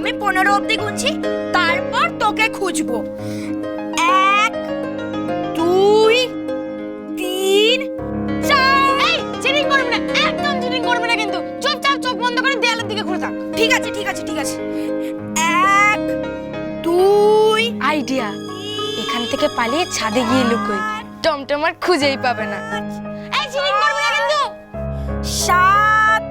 আমি 15 অবধি গুনছি, তারপর তোকে খুঁজবো। 1 2 3 4। এই চিটিং করবে না, একদম চিটিং করবে না কিন্তু। চুপচাপ চোখ বন্ধ করে দেয়ালের দিকে ঘুরে থাক। ঠিক আছে ঠিক আছে ঠিক আছে। 1 2। আইডিয়া, এখান থেকে পালিয়ে ছাদে গিয়ে লুকোই, টমটম আর খুঁজেই পাবে না। এই চিটিং করবে না কিন্তু। 7।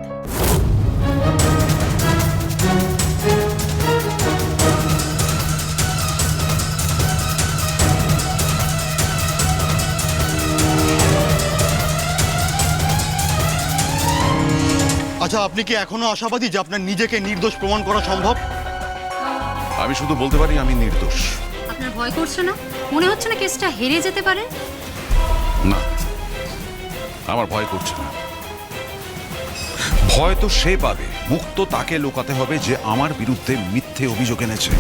আচ্ছা, আপনি কি এখনো আশাবাদী যে আপনার নিজেকে নির্দোষ প্রমাণ করা সম্ভব? আমি শুধু বলতে পারি আমি নির্দোষ। আপনার ভয় করছে না? মনে হচ্ছে না কেসটা হেরে যেতে পারে? না, আমার ভয় করছে না। ভয় তো সে পাবে, মুখ তো তাকে লুকাতে হবে যে আমার বিরুদ্ধে মিথ্যে অভিযোগ এনেছে।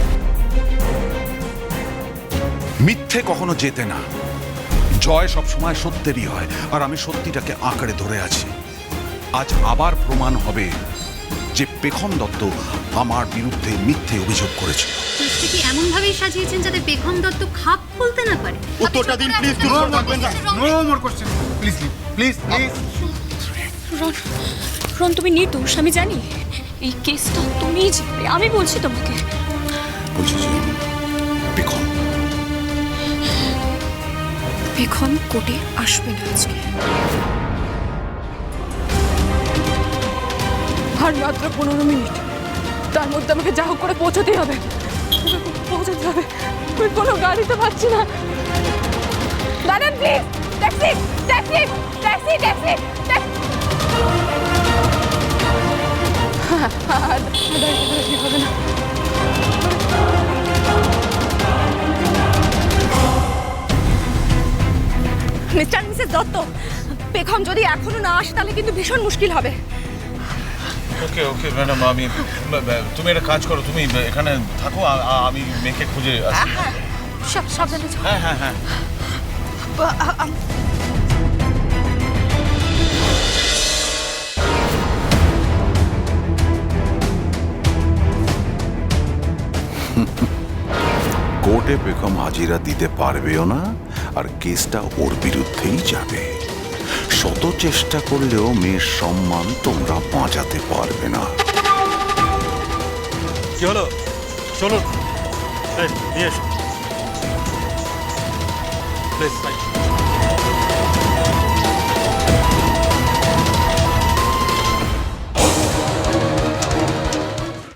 মিথ্যে কখনো জেতে না, জয় সবসময় সত্যেরই হয়, আর আমি সত্যিটাকে আঁকড়ে ধরে আছি। আজ আবার প্রমাণ হবে যে পেখম দত্ত আমার বিরুদ্ধে মিথ্যে অভিযোগ করেছে। কেসটা কি এমন ভাবেই সাজিয়েছেন যাতে পেখম দত্ত খাপ খুলতে না পারে? উত্তরটা দিন প্লিজ। চুপ থাকবেন না। No more question, please please please. Ron, তুমি নির্দোষ আমি জানি। এই কেসটা তুমিই জিতবে, আমি বলছি তোমাকে। বলছি যে পেখম পেখম কোর্টে আসবে না আজকে। আর মাত্র 15 মিনিট, তার মধ্যে আমাকে যা হোক করে পৌঁছাতেই হবে। পৌঁছাতে হবে, আমি কোনো গাড়িতে পাচ্ছি না। দাদা please, taxi taxi taxi taxi taxi. ঠিক হবে না। মিস্টার মিসেস দত্ত, পেখম যদি এখনো না আসে তাহলে কিন্তু ভীষণ মুশকিল হবে। ওকে ওকে ম্যাডাম, আমি তুমি একটা কাজ করো, তুমি এখানে থাকো, আমি মেয়েকে খুঁজে আসি। সাবধানে যাও। হ্যাঁ হ্যাঁ হ্যাঁ। কোর্টে পেখম হাজিরা দিতে পারবেও না, আর কেসটা ওর বিরুদ্ধেই যাবে। শত চেষ্টা করলেও মেয়ের সম্মান তোমরা বাঁচাতে পারবে না। কি হলো? চলুন, নিয়ে এসো প্লিজ।